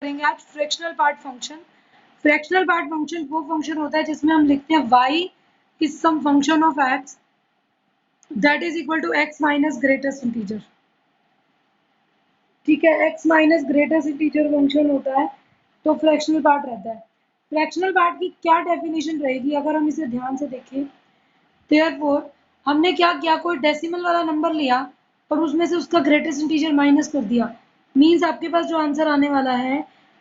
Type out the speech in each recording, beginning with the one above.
करेंगे आज fractional part function. Fractional part function वो फंक्शन होता है जिसमें हम लिखते हैं y is some function of x that is equal to x minus greatest integer. ठीक है, x minus greatest integer function होता है तो फ्रैक्शनल पार्ट रहता है। फ्रैक्शनल पार्ट की क्या डेफिनेशन रहेगी अगर हम इसे ध्यान से देखें। देयरफॉर हमने क्या किया, कोई डेसिमल वाला नंबर लिया और उसमें से उसका ग्रेटेस्ट इंटीजर माइनस कर दिया। मीन्स आपके पास जो आंसर आने वाला है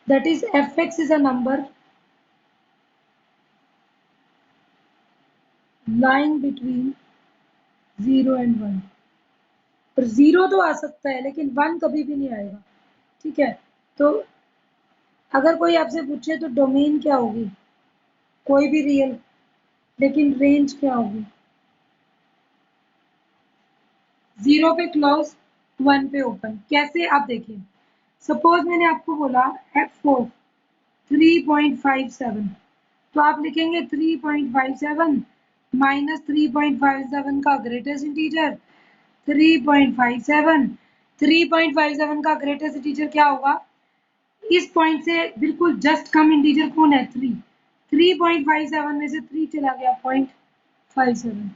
that is F X is a number lying between 0 and 1। पर 0 तो आ सकता है लेकिन 1 कभी भी नहीं आएगा। ठीक है, तो अगर कोई आपसे पूछे तो डोमेन क्या होगी, कोई भी रियल, लेकिन रेंज क्या होगी। 0 पे क्लोज, 1 पे ओपन। कैसे आप देखिए, सपोज मैंने आपको बोला f4 3.57, तो आप लिखेंगे 3.57 माइनस 3.57 का ग्रेटेस्ट इंटीजर 3.57। 3.57 का ग्रेटेस्ट इंटीजर क्या होगा, इस पॉइंट से बिल्कुल जस्ट कम इंटीजर कौन है, 3। 3.57 में से 3 चला गया 0.57,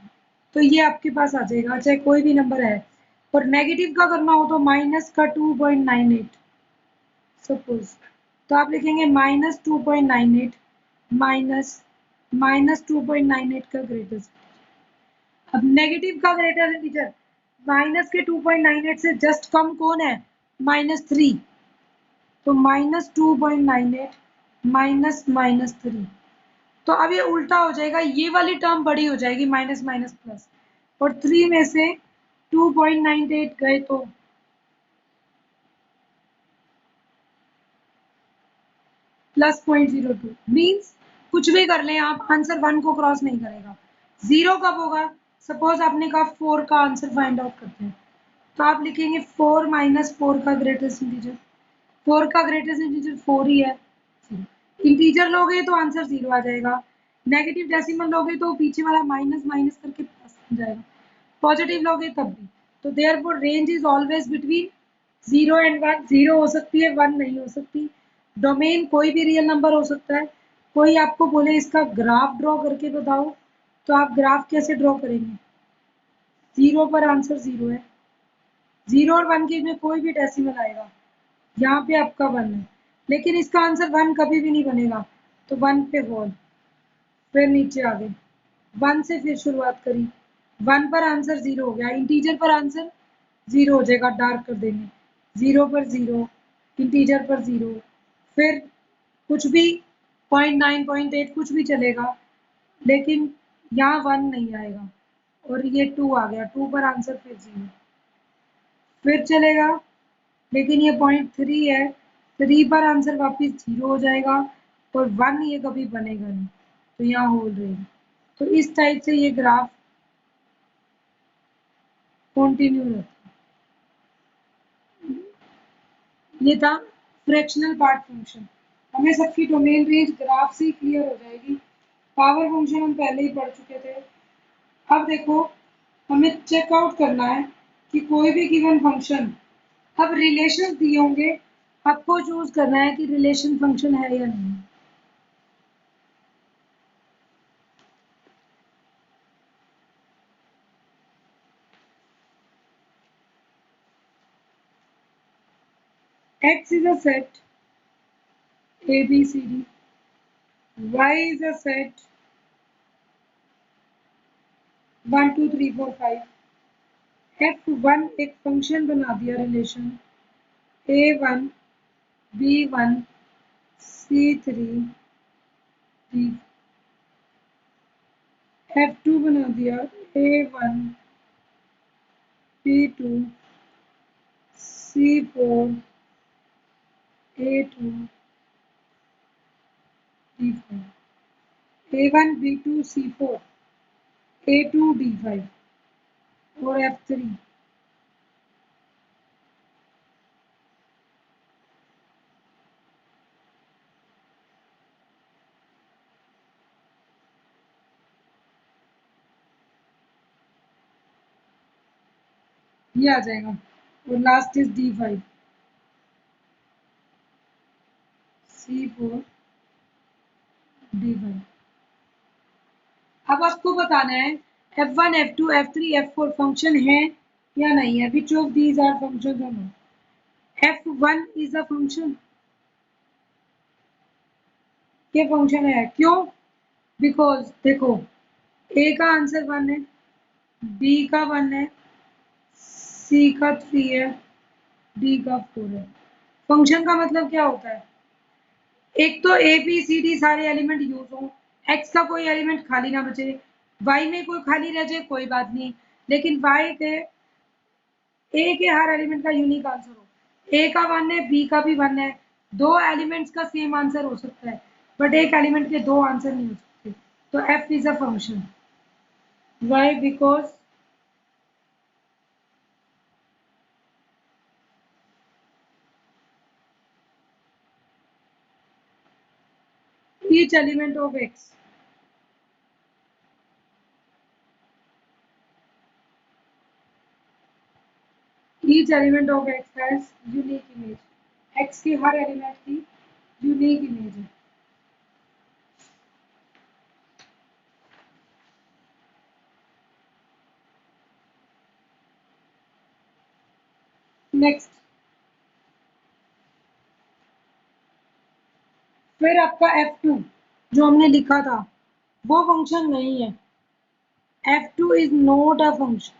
तो ये आपके पास आ जाएगा, चाहे कोई भी नंबर है। और नेगेटिव का करना हो तो माइनस का 2.98 सपोज, तो आप लिखेंगे माइनस 2.98 माइनस माइनस 2.98 का ग्रेटेस्ट। अब नेगेटिव का ग्रेटर इंटीजर माइनस के 2.98 से जस्ट कम कौन है, -3, तो -2.98 माइनस माइनस 3। तो अब ये उल्टा हो जाएगा, ये वाली टर्म बड़ी हो जाएगी, माइनस माइनस प्लस, और 3 में से 2.98 गए तो +0.02। मीन्स कुछ भी कर लें आप, आंसर 1 को क्रॉस नहीं करेगा। 0 कब होगा, सपोज आपने कहा 4 का आंसर फाइंड आउट करते हैं, तो आप लिखेंगे 4 माइनस 4 का ग्रेटेस्ट इंटीजर। 4 का ग्रेटेस्ट इंटीजर 4 ही है। इंटीजर लोगे तो आंसर 0 आ जाएगा, नेगेटिव डेसिमल लोगे तो पीछे वाला माइनस माइनस करके प्लस बन जाएगा, पॉजिटिव लोगे तब भी। तो therefore range is always between 0 and 1। 0 हो सकती है, 1 नहीं हो सकती। डोमेन कोई भी रियल नंबर हो सकता है। कोई आपको बोले इसका ग्राफ ड्रॉ करके बताओ, तो आप ग्राफ कैसे ड्रॉ करेंगे, 0 पर आंसर 0 है, 0 और 1 के में कोई भी डेसिमल आएगा, यहाँ पे आपका 1 है, लेकिन इसका आंसर 1 कभी भी नहीं बनेगा, तो 1 पे होल, फिर नीचे आ गए, 1 से फिर शुरुआत करी, 1 पर आंसर 0 हो गया, इंटीजर पर आंसर 0 हो जाएगा, डार्क कर देंगे, 0 पर 0, इंटीजर पर 0, फिर कुछ भी 0.9 0.8 कुछ भी चलेगा, लेकिन यहाँ 1 नहीं आएगा, और ये 2 आ गया, 2 पर आंसर फिर 0, फिर चलेगा, लेकिन ये 0.3 है, 3 पर आंसर वापस 0 हो जाएगा, और 1 ये कभी बनेगा नहीं, तो यहाँ होल रहेगी। तो इस टाइप से ये ग्राफ कंटिन्यू रहता है। ये था फ्रैक्शनल पार्ट फंक्शन। हमें सबकी डोमेन रेंज ग्राफ से ही क्लियर हो जाएगी। पावर फंक्शन हम पहले ही पढ़ चुके थे। अब देखो, हमें चेकआउट करना है कि कोई भी गिवन फंक्शन, अब रिलेशन दिए होंगे, आपको चूज करना है कि रिलेशन फंक्शन है या नहीं। X is a set A, B, C, D. Y is a set 1, 2, 3, 4, 5. F1 एक फंक्शन बना दिया relation A1, B1, C3, D। F2 बना दिया A1, B2, C4, A2, D4। A1, B2, C4, A2, D5 और F3। ये आ जाएगा, और last is D5। C4 D5। अब आपको बताना है F1 F2 F3 F4 function है या नहीं है, which of these are function और not. F1 is a function, ये फंक्शन है, क्यों? बिकॉज देखो ए का आंसर 1 है, बी का 1 है, सी का 3 है, डी का 4 है। फंक्शन का मतलब क्या होता है, एक तो ए बी सी डी सारे एलिमेंट यूज हो, एक्स का कोई एलिमेंट खाली ना बचे, वाई में कोई खाली रह जाए कोई बात नहीं, लेकिन वाई के ए के हर एलिमेंट का यूनिक आंसर हो। ए का 1 है, बी का भी 1 है, दो एलिमेंट्स का सेम आंसर हो सकता है, बट एक एलिमेंट के दो आंसर नहीं हो सकते। तो F is a function. Why? Because each element of X each element of X has unique image। X की हर एलिमेंट की यूनिक इमेज है। नेक्स्ट, फिर आपका F2 जो हमने लिखा था वो फंक्शन नहीं है। F2 is not a function.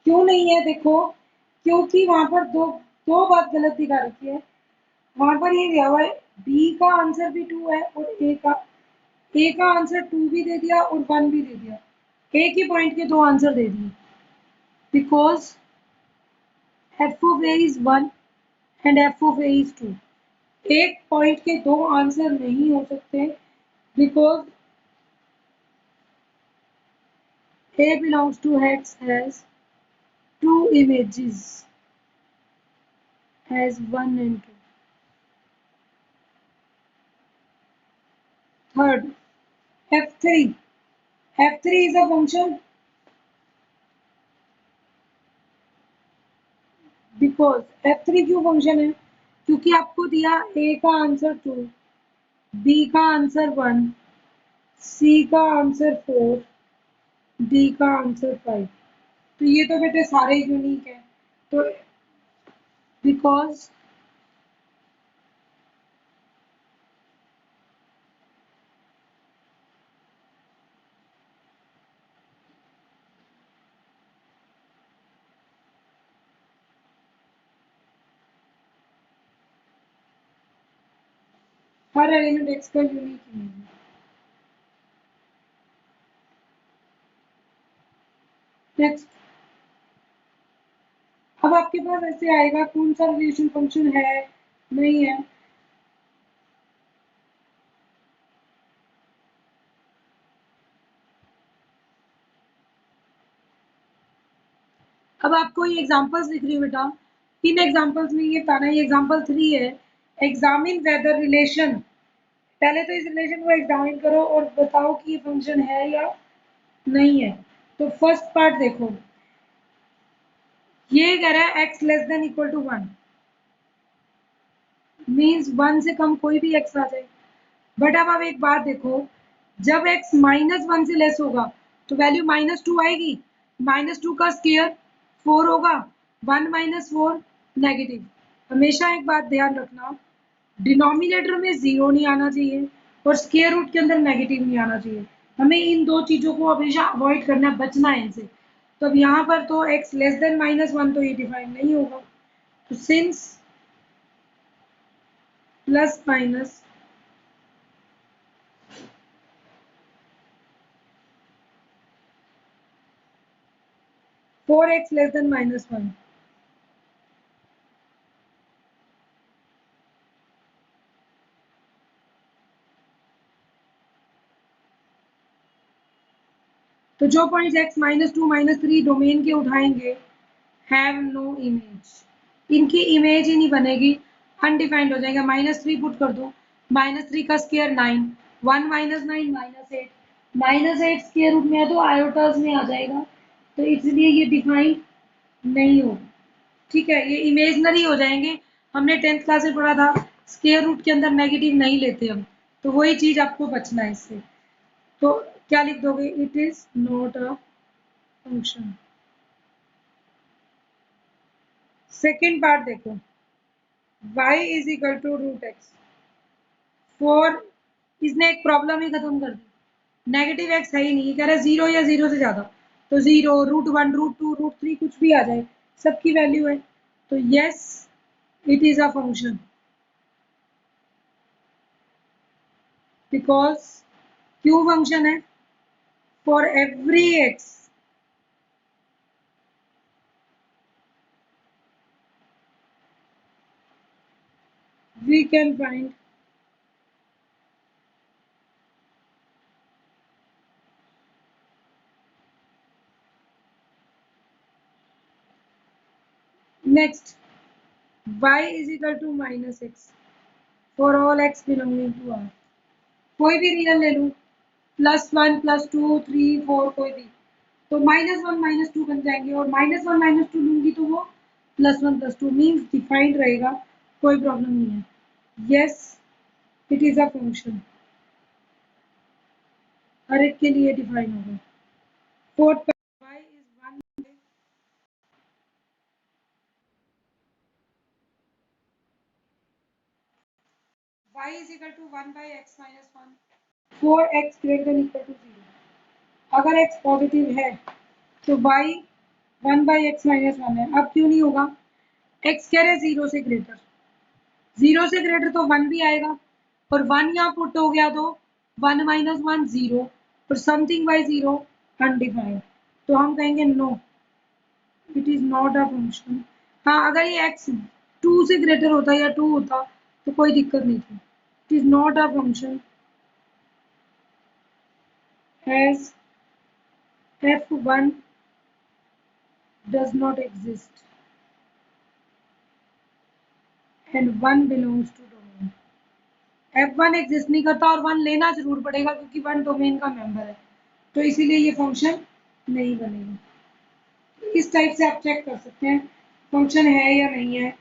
क्यों नहीं है? देखो, क्योंकि वहां पर दो दो बात गलत दिखा रखी है। वहां पर ये दिया हुआ है बी का आंसर भी 2 है और ए का आंसर 2 भी दे दिया और 1 भी दे दिया। एक ही पॉइंट के दो आंसर दे दिए, because F of A is 1 and F of A is 2। एक पॉइंट के दो आंसर नहीं हो सकते, because A belongs to X has two images as 1 and 2। Third, F3। F3 is a function because F3 क्यों function है? क्योंकि आपको दिया A का आंसर 2, B का आंसर 1, C का आंसर 4, D का आंसर 5। तो ये तो बेटे सारे यूनिक है, तो बिकॉज हर एलिमेंट X का यूनिक इमेज है। नेक्स्ट, अब आपके पास ऐसे आएगा कौन सा रिलेशन फंक्शन है नहीं है। अब आपको ये एग्जांपल्स दिख रही है बेटा, इन एग्जांपल्स में ये बताना है, ये एग्जांपल 3 है, एग्जामिन वेदर रिलेशन। पहले तो इस रिलेशन को एग्जामिन करो और बताओ कि ये फंक्शन है या नहीं है। तो फर्स्ट पार्ट देखो, ये कह रहा है x less than equal to 1, means 1 से कम कोई भी x आ जाए। बट अब आप एक बात देखो, जब x -1 से लेस होगा तो वैल्यू -2 आएगी, -2 का स्क्वायर 4 होगा, 1 - 4 नेगेटिव। हमेशा एक बात ध्यान रखना, डिनोमिनेटर में 0 नहीं आना चाहिए और स्क्वायर रूट के अंदर नेगेटिव नहीं आना चाहिए। हमें इन दो चीज़ों को हमेशा अवॉइड करना है, बचना है इनसे। तो अब यहाँ पर तो x लेस देन -1 तो ये डिफाइन नहीं होगा, तो since plus minus 4x less than -1, तो जो पॉइंट्स x -2 -3 डोमेन के उठाएंगे हैव नो इमेज, इनकी इमेज ही नहीं बनेगी, अनडिफाइंड हो जाएगा। -3 पुट कर दो, -3 का स्क्वायर 9, 1 - 9 -8, -8 स्क्वायर रूट में है तो आयोटास में आ जाएगा, तो इसलिए ये डिफाइन नहीं होगा। ठीक है, ये इमेजनरी हो जाएंगे, हमने 10th क्लास में पढ़ा था स्क्वायर रूट के अंदर नेगेटिव नहीं लेते हम, तो वही चीज आपको बचना है इससे। तो क्या लिख दोगे? It is not a function. Second part देखो, y is equal to root X. Four, इसने एक प्रॉब्लम ही खत्म कर दी। नेगेटिव एक्स है ही नहीं, कह रहा है जीरो या जीरो से ज्यादा, तो zero, root one, root two, root three, कुछ भी आ जाए, सबकी वैल्यू है। तो yes, it is a function because क्यों फंक्शन है? For every X we can find next y is equal to minus x for all x belonging to R। कोई भी रियल ले लूं, +1 +2 3 4, कोई भी, तो -1 -2 बन जाएंगे, और -1 -2 लूंगी तो वो +1 +2 मीन्स डिफाइंड रहेगा, कोई प्रॉब्लम नहीं है। Yes, it is a function, हर एक के लिए डिफाइन होगा। Fourth, y is 1 y is equal to 1 by x minus 1 for x greater than equal to 0। अगर x पॉजिटिव है तो y 1 by x minus 1 है। अब क्यों नहीं होगा? x कह रहे 0 से ग्रेटर, 0 से ग्रेटर तो 1 भी आएगा, और 1 यहाँ पुट हो गया तो 1 minus 1 0, और समथिंग बाय 0 अनडिफाइंड, तो हम कहेंगे no, it is not a function. हाँ, अगर ये x 2 से ग्रेटर होता या 2 होता तो कोई दिक्कत नहीं थी। It is not a function as f1 does not exist and 1 belongs to domain। f1 exist नहीं करता, और 1 लेना जरूर पड़ेगा क्योंकि 1 डोमेन का मेंबर है, तो इसीलिए ये फंक्शन नहीं बनेगा। इस टाइप से आप चेक कर सकते हैं फंक्शन है या नहीं है।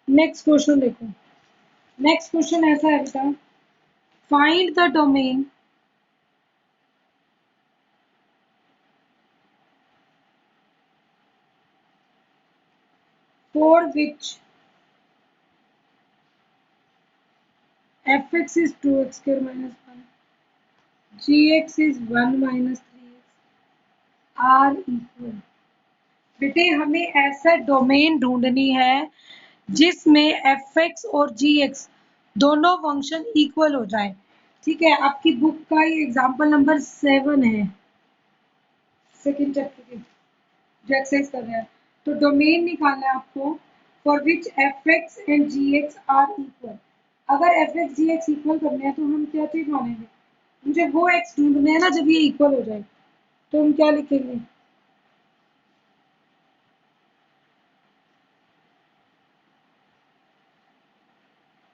नेक्स्ट क्वेश्चन देखो, नेक्स्ट क्वेश्चन ऐसा है बेटा, find the domain for which fx is 2x square minus 1, gx is 1 minus 3x are equal। बेटे हमें ऐसा डोमेन ढूंढनी है जिसमें fx और gx दोनों फंक्शन इक्वल हो जाए। ठीक है, आपकी बुक का ये एग्जाम्पल नंबर 7 है, सेकेंड चैप्टर की जो एक्सरसाइज कर रहे हैं। तो डोमेन निकालना है आपको for which fx and gx are equal. अगर fx gx इक्वल करने हैं तो हम क्या चीज मानेंगे? मुझे वो x ढूंढने हैं ना जब ये इक्वल हो जाए, तो हम क्या लिखेंगे?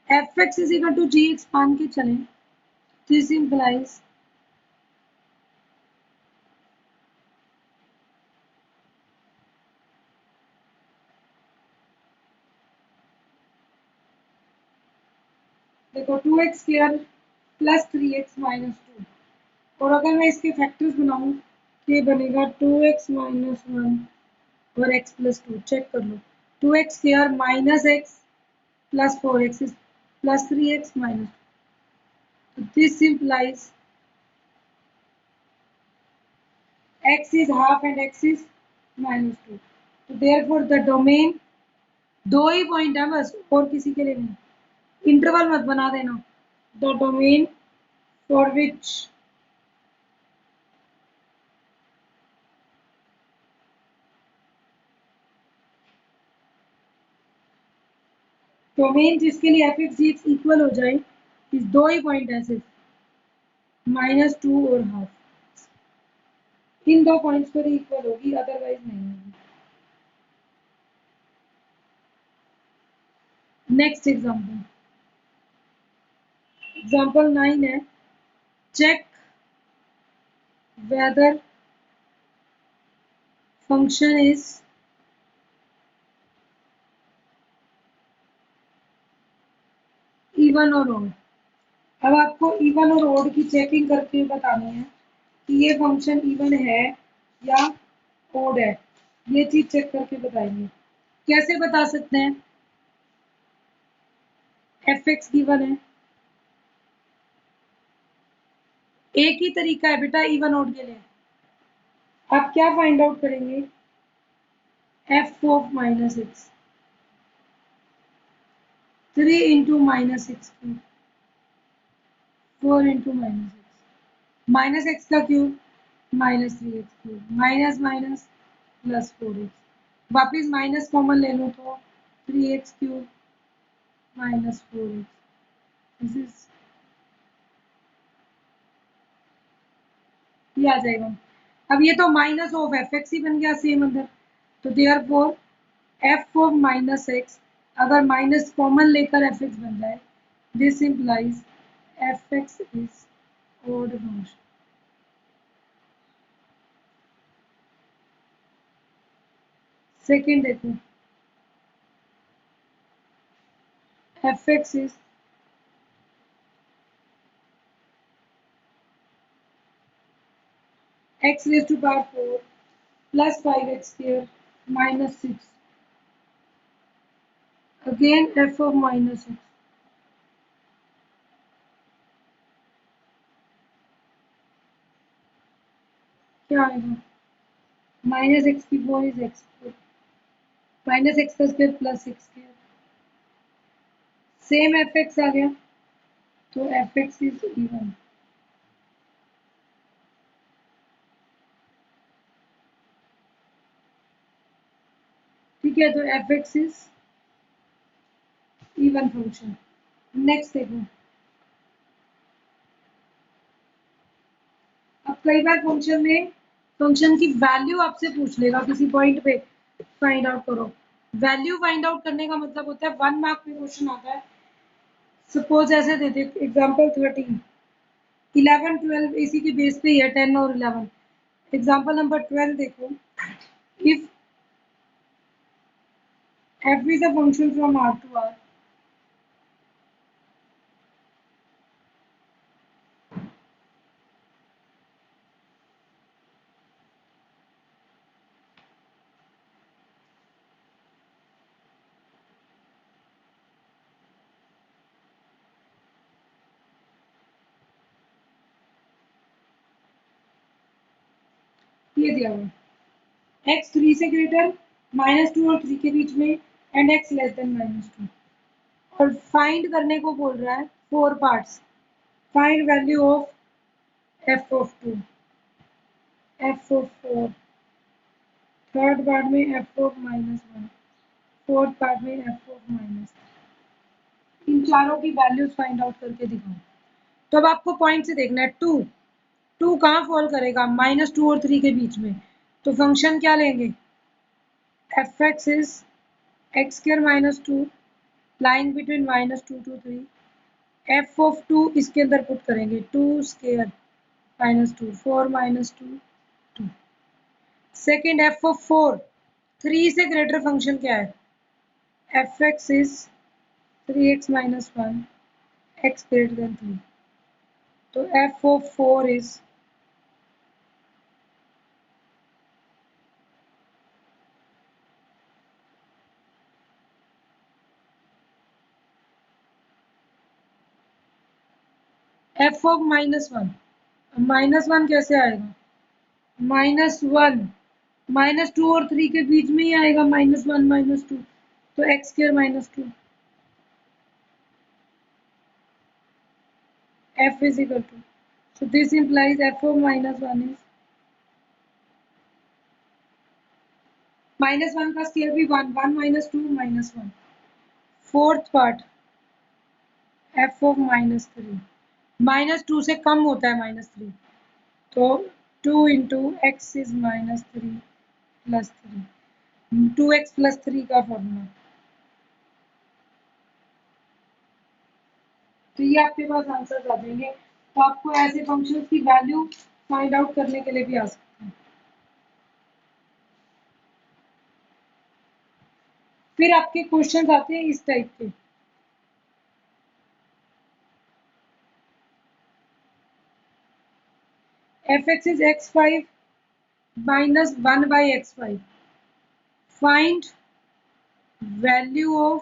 fx is equal to gx मान के चलें, दिस इंप्लाइज देखो 2x square plus 3x minus 2, और अगर मैं इसके फैक्टर्स बनाऊं तो ये बनेगा 2x माइनस 1 और x प्लस 2। चेक कर लो, 2x square minus x plus 4x plus 3x minus, तो this implies x is half and x is minus 2। तो therefore the domain, दो ही पॉइंट है बस, और किसी के लिए नहीं, इंटरवल मत बना देना। The domain for which domain जिसके लिए एफ एक्स जी एक्स इक्वल हो जाए, इस दो ही पॉइंट है सिर्फ, -2 और हाफ, इन दो पॉइंट्स पर इक्वल होगी, अदरवाइज नहीं होगी। नेक्स्ट एग्जाम्पल 9 है, check whether function is even और ऑड। अब आपको इवन और ऑड की चेकिंग करके बतानी है कि ये फंक्शन इवन है या ऑड है, ये चीज चेक करके बताएंगे। कैसे बता सकते हैं? एफ एक्स गिवन है, एक ही तरीका है बेटा इवन ऑड के लिए। आप क्या फाइंड आउट करेंगे? F of -x, 3 into -x cube, 4 into -x का cube -3x cube, minus minus +4x, वापिस माइनस कॉमन ले लो तो 3x cube -4x, this is ये आ जाएगा। अब ये तो माइनस ऑफ एफ एक्स ही बन गया सेम अंदर, तो देयरफॉर एफ ऑफ -x, अगर माइनस कॉमन लेकर एफ एक्स बन जाए, this implies F X is odd function. Second देखो, F X is x raised to power 4 plus 5x square minus 6, again f of -x, क्या आएगा? -x4 is x4, -x का square plus x square, same F X आ गया, तो F X is even. ठीक है, तो F X is even function. Next देखो, अब कई बार फंक्शन में फंक्शन की वैल्यू आपसे पूछ लेगा किसी पॉइंट पे, फाइंड आउट करो। वैल्यू फाइंड आउट करने का मतलब होता है 1 मार्क में क्वेश्चन आता है। सपोज ऐसे दे दे, एग्जाम्पल 13, 11 12 इसी के बेस पे है 10 और 11। एग्जाम्पल नंबर 12 देखो, if f is a function from R to R, ये दिया हुआ x 3 से ग्रेटर, -2 और 3 के बीच में, एंड x लेस देन -2, और फाइंड करने को बोल रहा है 4 parts. Find value of f of 2, f of 4, third part में f of -1, फोर्थ पार्ट में f of -3, इन चारों की वैल्यूज फाइंड आउट करके दिखाओ। तो अब आपको पॉइंट से देखना है, 2 कहाँ फॉल करेगा? -2 और 3 के बीच में, तो फंक्शन क्या लेंगे? F X is x square -2 lying between -2 to 3, F of 2 इसके अंदर पुट करेंगे, 2 स्क्वायर -2, 4 -2 2। सेकेंड एफ ऑफ 4, 3 से ग्रेटर फंक्शन क्या है? F X is 3x - 1, x greater than 3, तो F of 4 is F of -1। -1 कैसे आएगा? -1 -2 और 3 के बीच में ही आएगा, -1 -2, तो x square -2, f is equal to, so this implies f of -1 is -1 का स्क्वायर भी 1, 1 -2 -1, फोर्थ पार्ट f of -3, -2 से कम होता है -3, तो 2 into x is -3 plus 3, 2x plus 3 का फॉर्मूला। तो ये आपके पास आंसर आ जाएंगे। तो आपको ऐसे फंक्शंस की वैल्यू फाइंड आउट करने के लिए भी आ सकते हैं। फिर आपके क्वेश्चंस आते हैं इस टाइप के, f(x) is x5 minus 1 by x5, find value of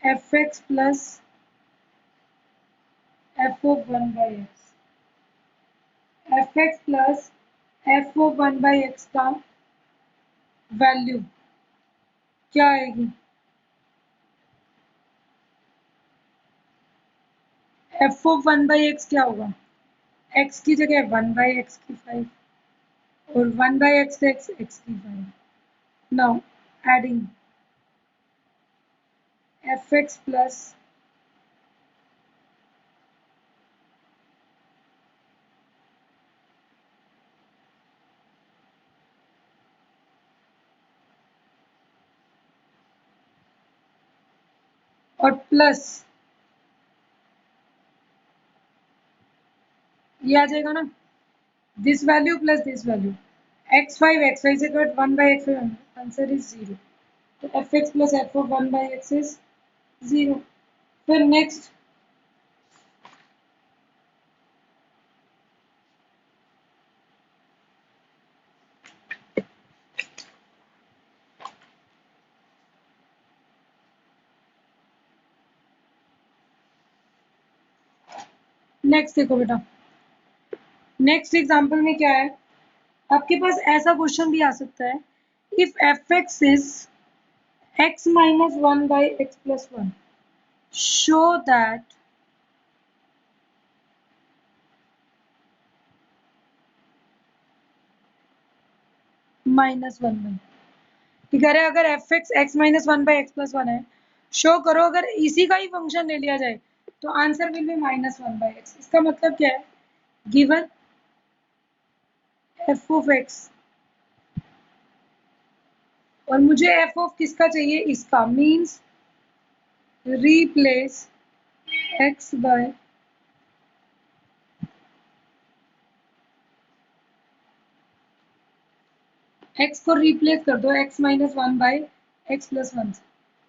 f(x) plus f of 1 by x, f(x) plus f of 1 by x का वैल्यू क्या आएगी? f of 1 by x क्या होगा? x की जगह 1 by x की 5 और 1 by x x x की 5। नाउ एडिंग f(x) प्लस और प्लस ये आ जाएगा ना, this value plus this value, x5 x5 से cut 1 by x, answer is 0। तो f(x) plus f of 1 by x is 0। फिर नेक्स्ट देखो बेटा, नेक्स्ट एग्जांपल में क्या है, आपके पास ऐसा क्वेश्चन भी आ सकता है, if f(x) is x minus 1 by x plus 1, show that -1 by, ठीक है, अगर f(x) x minus 1 by x plus 1 है, शो करो अगर इसी का ही फंक्शन ले लिया जाए तो answer will be -1 by x। इसका मतलब क्या है, गिवन f of x और मुझे f of किसका चाहिए, इसका, means replace x by x को रिप्लेस कर दो x minus 1 by x plus 1 से,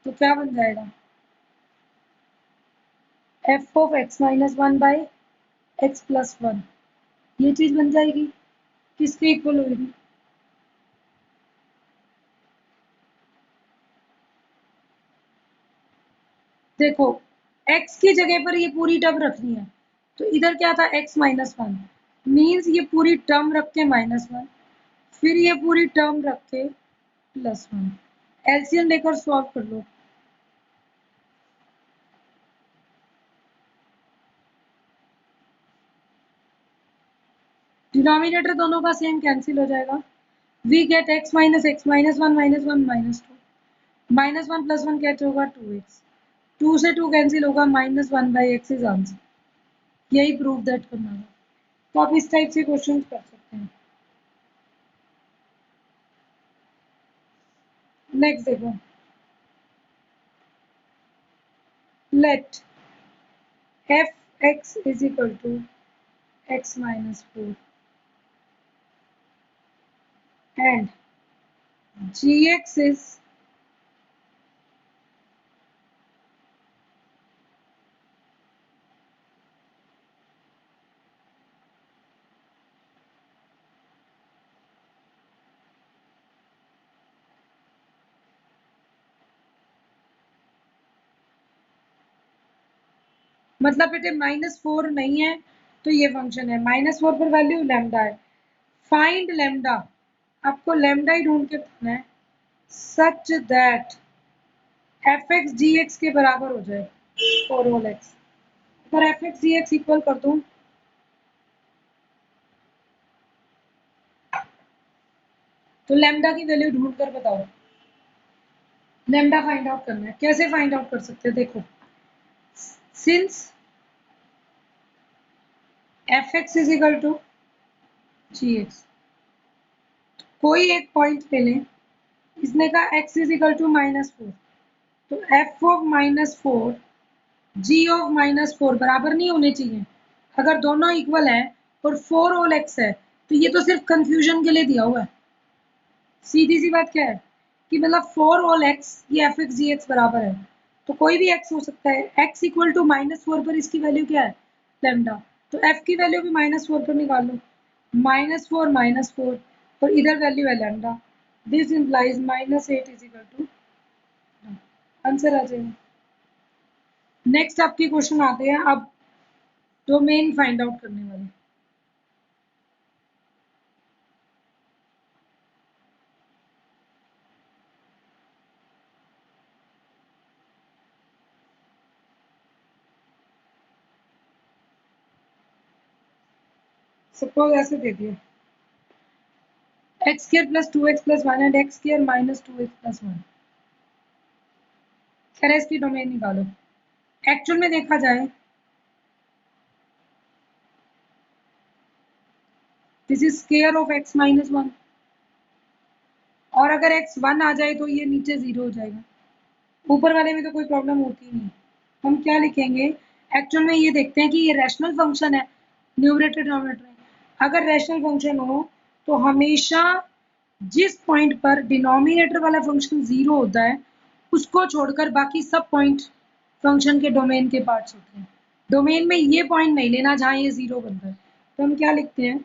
तो क्या बन जाएगा, f of x minus 1 by x plus 1, ये चीज बन जाएगी, किसके इक्वल होगी, देखो x की जगह पर ये पूरी टर्म रखनी है, तो इधर क्या था x minus 1, मीन्स ये पूरी टर्म रख के -1, फिर ये पूरी टर्म रख के +1, एलसीएम लेकर सॉल्व कर लो। डिनोमिनेटर दोनों का सेम कैंसिल हो जाएगा, we get x minus 1 -1 -1 plus 1 क्या होगा 2x, 2 से 2 कैंसिल होगा, -1 by x इज आंसर, यही प्रूव दैट करना है। तो आप इस टाइप से क्वेश्चन कर सकते हैं। नेक्स्ट देखो, late f(x) is equal to x minus 4 and gx is मतलब बेटे -4 नहीं है तो ये फंक्शन है, -4 पर वैल्यू लैम्डा है, फाइंड लैम्डा, आपको लैम्डा ही ढूंढ के रखना है, सच दैट f(x) gx के बराबर हो जाए फॉर ऑल x। अगर f(x) gx इक्वल कर दूं तो लैम्डा की वैल्यू ढूंढ कर बताओ, लैम्डा फाइंड आउट करना है, कैसे फाइंड आउट कर सकते हैं, देखो since F X is equal to G X. कोई एक पॉइंट ले लें, इसने कहा एक्स इज इक्वल टू -4, तो एफ ऑफ -4 जी ऑफ -4 बराबर नहीं होने चाहिए। अगर दोनों इक्वल है और 4 होल एक्स है तो ये तो सिर्फ कंफ्यूजन के लिए दिया हुआ है। सीधी सी बात क्या है कि मतलब 4 होल एक्स ये एफ एक्स जी एक्स बराबर है, तो कोई भी एक्स हो सकता है। एक्स इक्वल टू -4 पर इसकी वैल्यू क्या है, लेमडा, तो एफ की वैल्यू भी -4 पर निकाल लो, -4 -4 और इधर वैल्यू है lambda. This implies -8 is equal to, answer आ जाएगा। नेक्स्ट आपके क्वेश्चन आते हैं अब डोमेन फाइंड आउट करने वाले। सपोज ऐसे दे दिया x square plus 2x plus 1 and x square minus 2x plus 1, कह रहा है इसकी डोमेन निकालो। एक्चुअल में देखा जाए this is square of x minus 1, और अगर x 1 आ जाए तो ये नीचे 0 हो जाएगा। ऊपर वाले में तो कोई प्रॉब्लम होती नहीं। हम क्या लिखेंगे, एक्चुअल में ये देखते हैं कि ये रैशनल फंक्शन है न्यूमरेटर डिनोमिनेटर में। अगर रैशनल फंक्शन हो तो हमेशा जिस पॉइंट पर डिनोमिनेटर वाला फंक्शन 0 होता है उसको छोड़कर बाकी सब पॉइंट फंक्शन के डोमेन के पार्ट्स होते हैं। डोमेन में ये पॉइंट नहीं लेना जहाँ ये 0 बनता है। तो हम क्या लिखते हैं,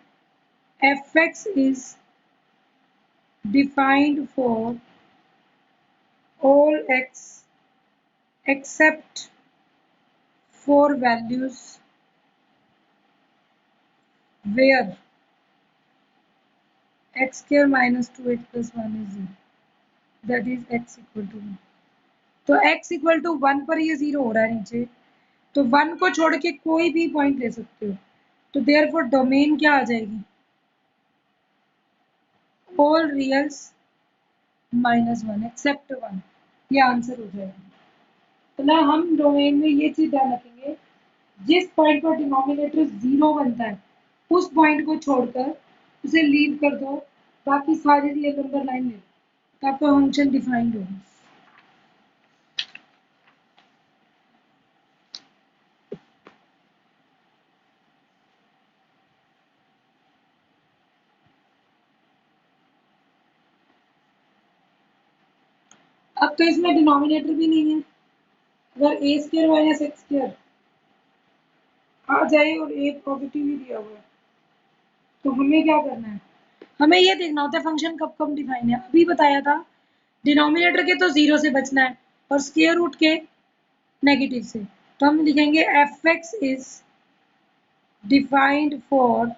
F X is defined for all x except for values where x square minus 2x plus 1 is 0, that is x equal to 1। तो x इक्वल टू 1 पर ये 0 हो रहा है नीचे, तो 1 को छोड़ के कोई भी पॉइंट ले सकते हो, तो देयरफॉर डोमेन क्या आ जाएगी, ऑल रियल्स -1 एक्सेप्ट 1, ये आंसर हो जाएगा। तो ना हम डोमेन में ये चीज ध्यान रखेंगे, जिस पॉइंट पर डिनोमिनेटर 0 बनता है उस पॉइंट को छोड़कर उसे लीव कर दो, बाकी सारी रियल नंबर लाइन ले लो, तो आपका फंक्शन डिफाइंड होगा। अब तो इसमें डिनोमिनेटर भी नहीं है, अगर ए स्क्वायर माइनस एक्स स्क्वायर आ जाए और ए पॉजिटिव ही दिया हुआ है तो हमें क्या करना है, हमें ये देखना होता है फंक्शन कब कब डिफाइन है। अभी बताया था डिनोमिनेटर के तो 0 से बचना है और स्क्वायर रूट के नेगेटिव से, तो हम लिखेंगे F X is defined for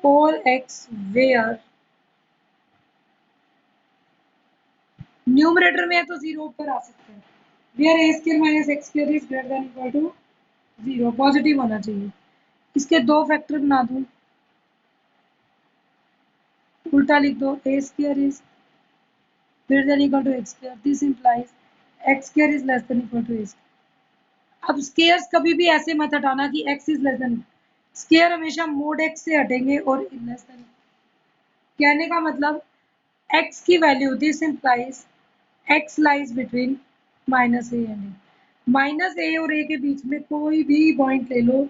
all x where numerator में है तो 0 ऊपर आ सकता है, where a square minus x square is greater than equal to 0, positive होना चाहिए। इसके दो फैक्टर बना दूं, उल्टा लिख दो, a square is greater than equal to x square, this implies x square is less than equal to a square। अब स्केयर्स कभी भी ऐसे मत हटाना कि x is less than, square हमेशा मोड x से हटेंगे और लेस देन, कहने का मतलब x की value, this implies x lies between minus A and A, minus A और ए के बीच में कोई भी पॉइंट ले लो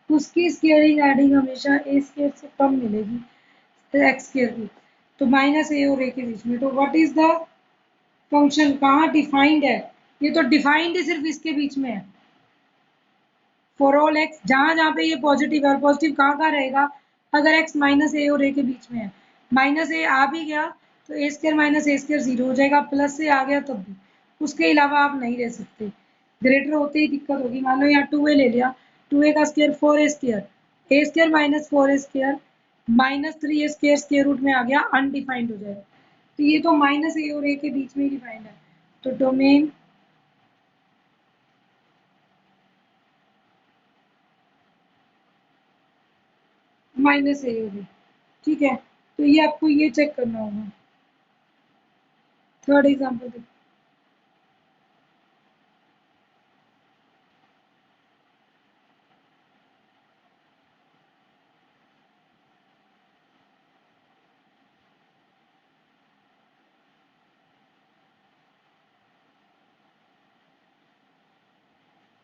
उसकी स्केयरिंग एडिंग हमेशा ए स्केयर से कम मिलेगी एक्स स्केयर की, तो माइनस ए और ए के बीच में, तो व्हाट इज द फंक्शन, कहाँ डिफाइंड है, ये तो डिफाइंड ही सिर्फ इसके बीच में है, फॉर ऑल एक्स, जहाँ जहाँ पे ये पॉजिटिव है, और पॉजिटिव कहाँ कहाँ रहेगा, अगर एक्स माइनस ए और ए के बीच में है, माइनस ए आ भी गया तो ए स्क्र माइनस ए स्क्र 0 हो जाएगा, प्लस से आ गया तब भी, उसके अलावा आप नहीं रह सकते, ग्रेटर होते ही दिक्कत होगी। मान लो यहाँ 2a ले लिया, 2a का square 4a square, A square minus 4a square minus 3a square square root में आ गया, अनडिफाइंड हो जाएगा, तो ये तो माइनस ए और ए के बीच में डिफाइंड है, तो डोमेन माइनस ए होगी, ठीक है। तो ये आपको ये चेक करना होगा। थर्ड एग्जांपल देखो,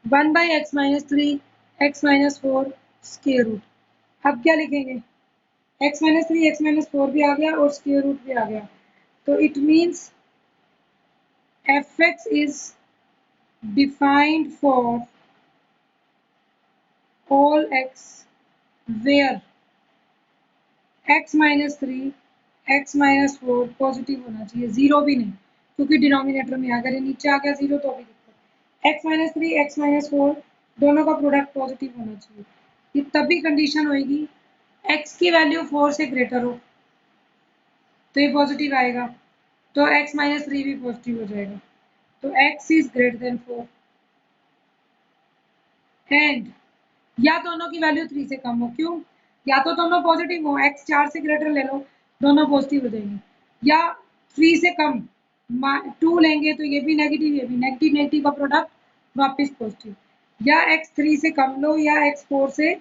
1 by X minus 3 X minus 4 square root. अब क्या लिखेंगे, एक्स माइनस 3 एक्स माइनस 4 भी आ गया और स्क्वायर रूट भी आ गया, तो it means F X is defined for all X where X minus 3 X minus 4 positive होना चाहिए, जीरो भी नहीं, क्योंकि डिनोमिनेटर में अगर ये नीचे आ गया जीरो तो भी दिक्कत। एक्स माइनस 3 एक्स माइनस 4 दोनों का प्रोडक्ट पॉजिटिव होना चाहिए। ये तभी कंडीशन होगी एक्स की वैल्यू 4 से ग्रेटर हो तो ये पॉजिटिव आएगा, तो एक्स माइनस 3 भी पॉजिटिव हो जाएगा, तो x is greater than 4 and या दोनों की वैल्यू 3 से कम हो। क्यों, या तो दोनों पॉजिटिव हो, एक्स 4 से ग्रेटर ले लो, दोनों पॉजिटिव हो जाएंगे, या 3 से कम 2 लेंगे तो ये भी नेगेटिव, ये भी नेगेटिव, नेगेटिव का प्रोडक्ट वापस पॉजिटिव, या एक्स 3 से कम लो या एक्स 4 से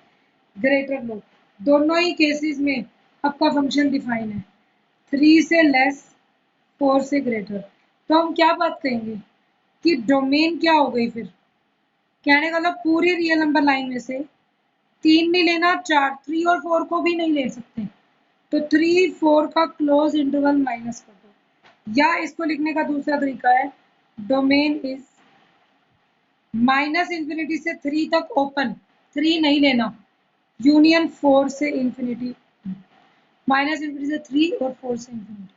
ग्रेटर लो, दोनों ही केसेस में आपका फंक्शन डिफाइन है 3 से लेस 4 से ग्रेटर। तो हम क्या बात कहेंगे कि डोमेन क्या हो गई, फिर कहने का मतलब पूरी रियल नंबर लाइन में से 3 नहीं लेना, 4, 3 और 4 को भी नहीं ले सकते, तो 3 4 का क्लोज इंटरवल माइनस कर दो, या इसको लिखने का दूसरा तरीका है डोमेन इज माइनस इंफिनिटी से 3 तक ओपन, 3 नहीं लेना, यूनियन 4 से इंफिनिटी, माइनस इंफिनिटी से 3 और 4 से इंफिनिटी।